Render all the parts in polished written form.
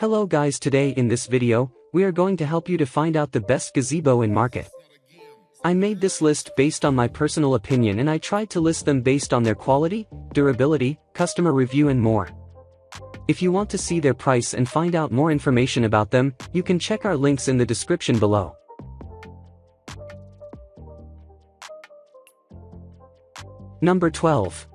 Hello guys, today in this video, we are going to help you to find out the best gazebo in market. I made this list based on my personal opinion and I tried to list them based on their quality, durability, customer review and more. If you want to see their price and find out more information about them, you can check our links in the description below. Number 12.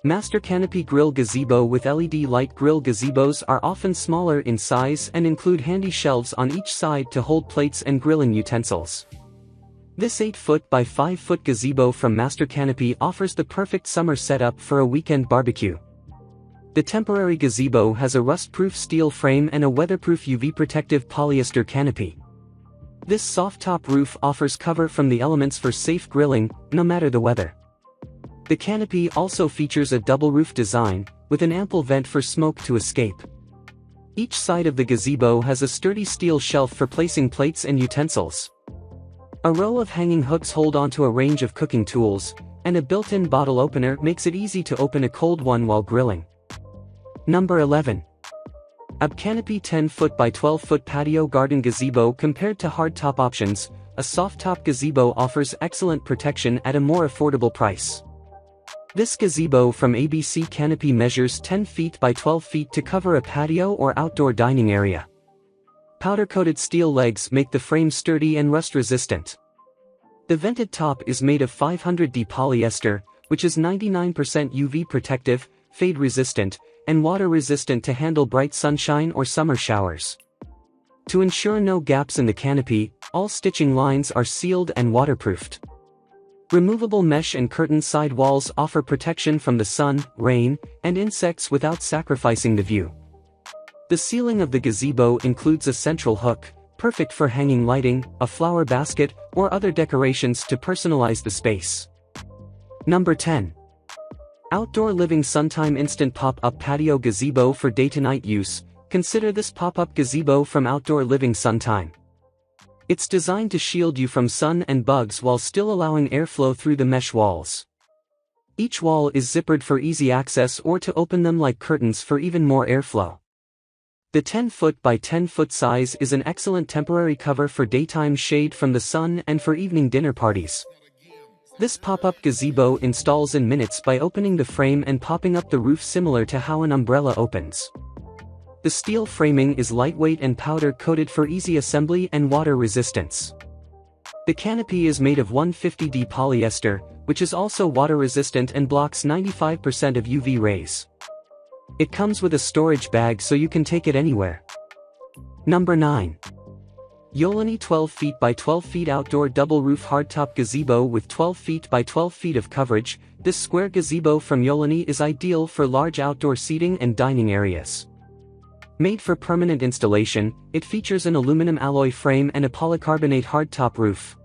Master Canopy Grill Gazebo with LED light. Grill gazebos are often smaller in size and include handy shelves on each side to hold plates and grilling utensils. This 8-foot by 5-foot gazebo from Master Canopy offers the perfect summer setup for a weekend barbecue. The temporary gazebo has a rust-proof steel frame and a weatherproof UV-protective polyester canopy. This soft-top roof offers cover from the elements for safe grilling, no matter the weather. The canopy also features a double roof design, with an ample vent for smoke to escape. Each side of the gazebo has a sturdy steel shelf for placing plates and utensils. A row of hanging hooks hold onto a range of cooking tools, and a built-in bottle opener makes it easy to open a cold one while grilling. Number 11. AB Canopy 10-foot by 12-foot patio garden gazebo. Compared to hardtop options, a soft-top gazebo offers excellent protection at a more affordable price. This gazebo from ABC Canopy measures 10 feet by 12 feet to cover a patio or outdoor dining area. Powder-coated steel legs make the frame sturdy and rust-resistant. The vented top is made of 500D polyester, which is 99% UV protective, fade-resistant, and water-resistant to handle bright sunshine or summer showers. To ensure no gaps in the canopy, all stitching lines are sealed and waterproofed. Removable mesh and curtain side walls offer protection from the sun, rain, and insects without sacrificing the view. The ceiling of the gazebo includes a central hook, perfect for hanging lighting, a flower basket, or other decorations to personalize the space. Number 10. Outdoor Living Suntime Instant Pop-Up Patio Gazebo for day-to-night use. Consider this pop-up gazebo from Outdoor Living Suntime. It's designed to shield you from sun and bugs while still allowing airflow through the mesh walls. Each wall is zippered for easy access or to open them like curtains for even more airflow. The 10-foot by 10-foot size is an excellent temporary cover for daytime shade from the sun and for evening dinner parties. This pop-up gazebo installs in minutes by opening the frame and popping up the roof, similar to how an umbrella opens. The steel framing is lightweight and powder-coated for easy assembly and water resistance. The canopy is made of 150D polyester, which is also water-resistant and blocks 95% of UV rays. It comes with a storage bag so you can take it anywhere. Number 9. Yolani 12 feet by 12 feet outdoor double roof hardtop gazebo with 12 feet by 12 feet of coverage. This square gazebo from Yolani is ideal for large outdoor seating and dining areas. Made for permanent installation, it features an aluminum alloy frame and a polycarbonate hardtop roof.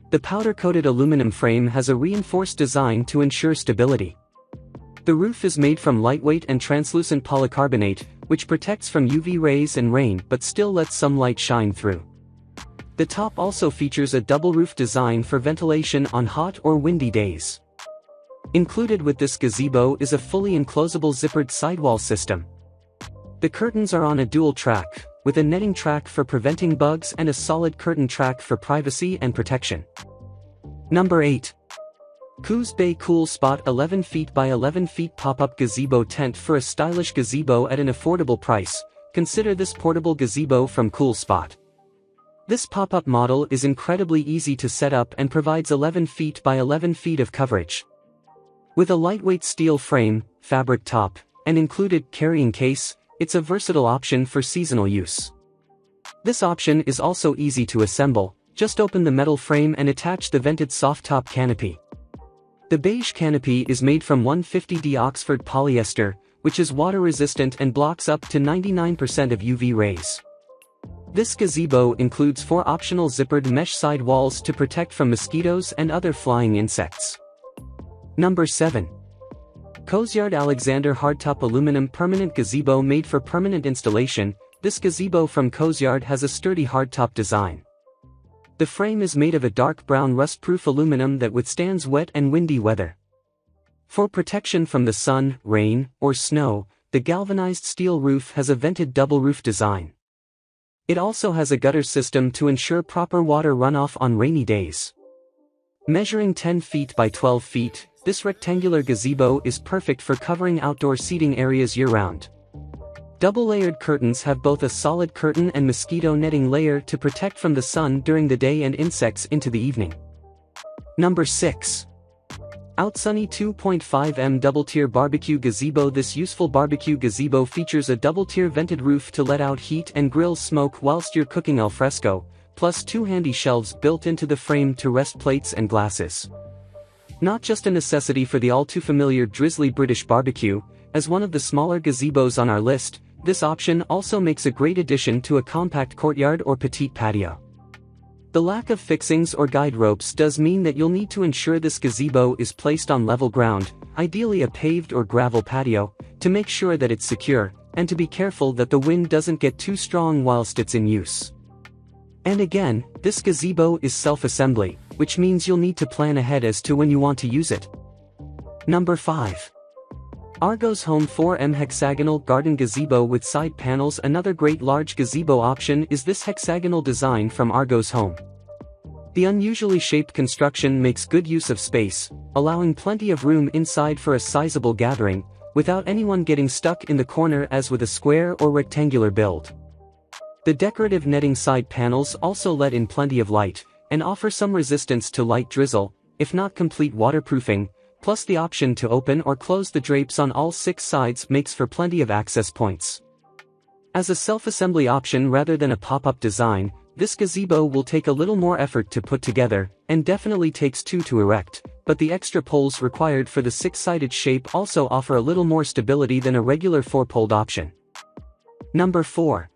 The powder-coated aluminum frame has a reinforced design to ensure stability. The roof is made from lightweight and translucent polycarbonate, which protects from UV rays and rain but still lets some light shine through. The top also features a double roof design for ventilation on hot or windy days. Included with this gazebo is a fully enclosable zippered sidewall system. The curtains are on a dual track, with a netting track for preventing bugs and a solid curtain track for privacy and protection. Number 8. Coos Bay Cool Spot 11 feet by 11 feet pop-up gazebo tent for a stylish gazebo at an affordable price. Consider this portable gazebo from Cool Spot. This pop-up model is incredibly easy to set up and provides 11 feet by 11 feet of coverage. With a lightweight steel frame, fabric top, and included carrying case, it's a versatile option for seasonal use. This option is also easy to assemble. Just open the metal frame and attach the vented soft-top canopy. The beige canopy is made from 150D Oxford polyester, which is water-resistant and blocks up to 99% of UV rays. This gazebo includes 4 optional zippered mesh side walls to protect from mosquitoes and other flying insects. Number 7. Cozyard Alexander Hardtop Aluminum Permanent Gazebo. Made for permanent installation, this gazebo from Cozyard has a sturdy hardtop design. The frame is made of a dark brown rust-proof aluminum that withstands wet and windy weather. For protection from the sun, rain, or snow, the galvanized steel roof has a vented double roof design. It also has a gutter system to ensure proper water runoff on rainy days. Measuring 10 feet by 12 feet, this rectangular gazebo is perfect for covering outdoor seating areas year-round. Double-layered curtains have both a solid curtain and mosquito netting layer to protect from the sun during the day and insects into the evening. Number 6. Outsunny 2.5M Double-Tier Barbecue Gazebo. This useful barbecue gazebo features a double-tier vented roof to let out heat and grill smoke whilst you're cooking al fresco, plus 2 handy shelves built into the frame to rest plates and glasses. Not just a necessity for the all-too-familiar drizzly British barbecue, as one of the smaller gazebos on our list, this option also makes a great addition to a compact courtyard or petite patio. The lack of fixings or guide ropes does mean that you'll need to ensure this gazebo is placed on level ground, ideally a paved or gravel patio, to make sure that it's secure, and to be careful that the wind doesn't get too strong whilst it's in use. And again, this gazebo is self-assembly, which means you'll need to plan ahead as to when you want to use it. Number 5. Argos Home 4M Hexagonal Garden Gazebo with Side Panels. Another great large gazebo option is this hexagonal design from Argos Home. The unusually shaped construction makes good use of space, allowing plenty of room inside for a sizable gathering, without anyone getting stuck in the corner as with a square or rectangular build. The decorative netting side panels also let in plenty of light, and offer some resistance to light drizzle, if not complete waterproofing, plus the option to open or close the drapes on all 6 sides makes for plenty of access points. As a self-assembly option rather than a pop-up design, this gazebo will take a little more effort to put together, and definitely takes 2 to erect, but the extra poles required for the 6-sided shape also offer a little more stability than a regular 4-poled option. Number 4.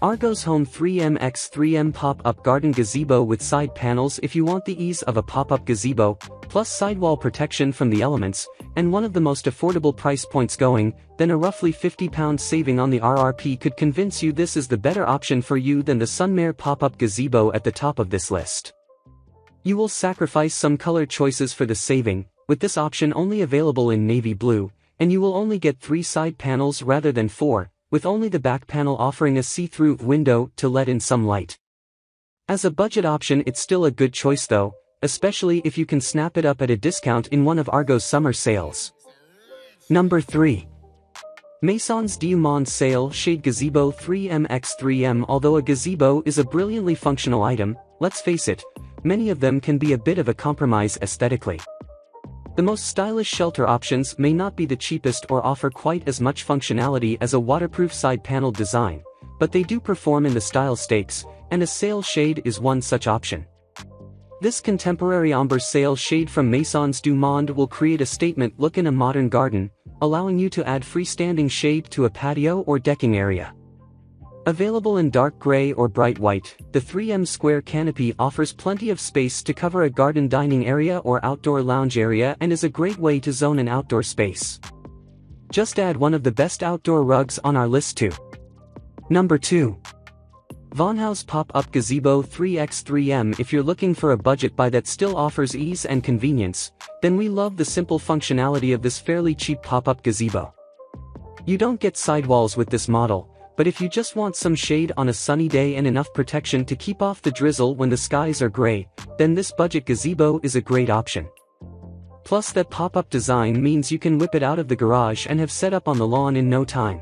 Argos Home 3M x 3M Pop-Up Garden Gazebo with Side Panels. If you want the ease of a pop-up gazebo, plus sidewall protection from the elements, and one of the most affordable price points going, then a roughly £50 saving on the RRP could convince you this is the better option for you than the Sunmare Pop-Up Gazebo at the top of this list. You will sacrifice some color choices for the saving, with this option only available in navy blue, and you will only get 3 side panels rather than 4, with only the back panel offering a see-through window to let in some light. As a budget option, it's still a good choice though, especially if you can snap it up at a discount in one of Argos' summer sales. Number 3. Maisons du Monde Sail Shade Gazebo 3M x 3M. Although a gazebo is a brilliantly functional item, let's face it, many of them can be a bit of a compromise aesthetically. The most stylish shelter options may not be the cheapest or offer quite as much functionality as a waterproof side panel design, but they do perform in the style stakes, and a sail shade is one such option. This contemporary ombre sail shade from Maisons du Monde will create a statement look in a modern garden, allowing you to add freestanding shade to a patio or decking area. Available in dark gray or bright white, the 3M square canopy offers plenty of space to cover a garden dining area or outdoor lounge area and is a great way to zone an outdoor space. Just add one of the best outdoor rugs on our list too. Number 2. Vonhaus Pop-Up Gazebo 3x 3M. If you're looking for a budget buy that still offers ease and convenience, then we love the simple functionality of this fairly cheap pop-up gazebo. You don't get sidewalls with this model, but if you just want some shade on a sunny day and enough protection to keep off the drizzle when the skies are gray, then this budget gazebo is a great option. Plus that pop-up design means you can whip it out of the garage and have set up on the lawn in no time.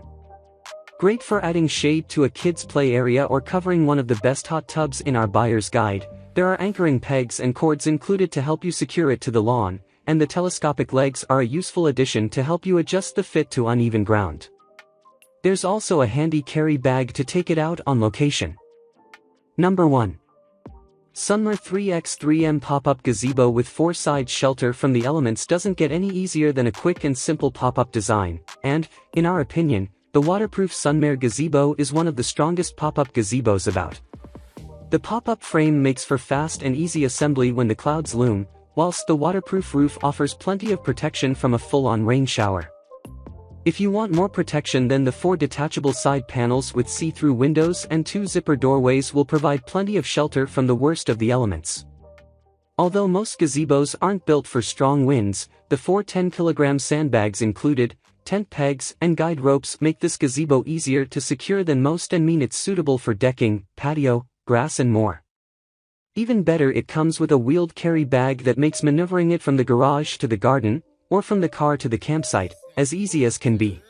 Great for adding shade to a kid's play area or covering one of the best hot tubs in our buyer's guide. There are anchoring pegs and cords included to help you secure it to the lawn, and the telescopic legs are a useful addition to help you adjust the fit to uneven ground. There's also a handy carry bag to take it out on location. Number 1. Sunmare 3x 3M Pop-Up Gazebo with 4-side shelter from the elements doesn't get any easier than a quick and simple pop-up design, and, in our opinion, the waterproof Sunmare Gazebo is one of the strongest pop-up gazebos about. The pop-up frame makes for fast and easy assembly when the clouds loom, whilst the waterproof roof offers plenty of protection from a full-on rain shower. If you want more protection, then the 4 detachable side panels with see-through windows and 2 zipper doorways will provide plenty of shelter from the worst of the elements. Although most gazebos aren't built for strong winds, the 4 10-kilogram sandbags included, tent pegs, and guide ropes make this gazebo easier to secure than most and mean it's suitable for decking, patio, grass and more. Even better, it comes with a wheeled carry bag that makes maneuvering it from the garage to the garden, or from the car to the campsite, as easy as can be.